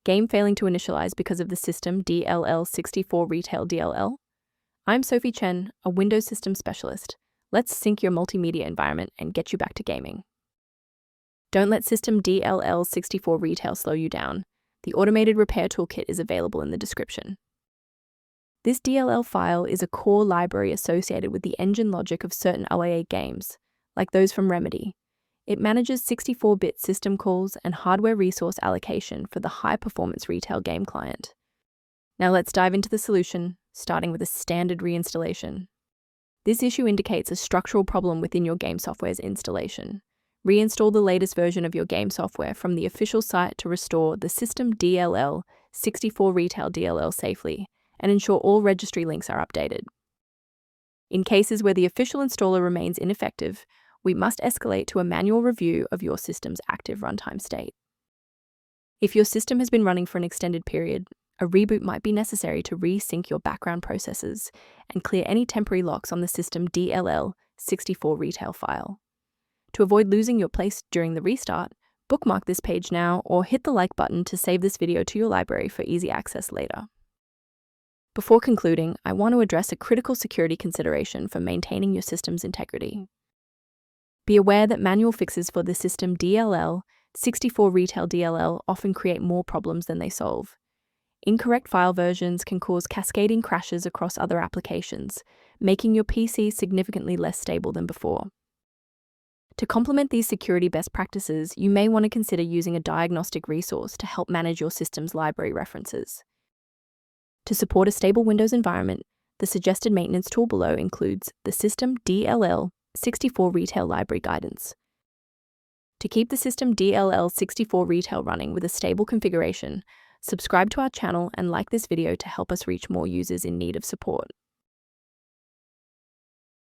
Game failing to initialize because of the system DLL64 Retail DLL? I'm Sophie Chen, a Windows system specialist. Let's sync your multimedia environment and get you back to gaming. Don't let system DLL64 Retail slow you down. The automated repair toolkit is available in the description. This DLL file is a core library associated with the engine logic of certain OAA games, like those from Remedy. It manages 64-bit system calls and hardware resource allocation for the high-performance retail game client. Now let's dive into the solution, starting with a standard reinstallation. This issue indicates a structural problem within your game software's installation. Reinstall the latest version of your game software from the official site to restore the system DLL64 Retail DLL safely, and ensure all registry links are updated. In cases where the official installer remains ineffective, we must escalate to a manual review of your system's active runtime state. If your system has been running for an extended period, a reboot might be necessary to resync your background processes and clear any temporary locks on the system DLL64 Retail file. To avoid losing your place during the restart, bookmark this page now or hit the like button to save this video to your library for easy access later. Before concluding, I want to address a critical security consideration for maintaining your system's integrity. Be aware that manual fixes for the system DLL64 Retail DLL often create more problems than they solve. Incorrect file versions can cause cascading crashes across other applications, making your PC significantly less stable than before. To complement these security best practices, you may want to consider using a diagnostic resource to help manage your system's library references. To support a stable Windows environment, the suggested maintenance tool below includes the system DLL64 Retail Library Guidance. To keep the system DLL64 Retail running with a stable configuration, subscribe to our channel and like this video to help us reach more users in need of support.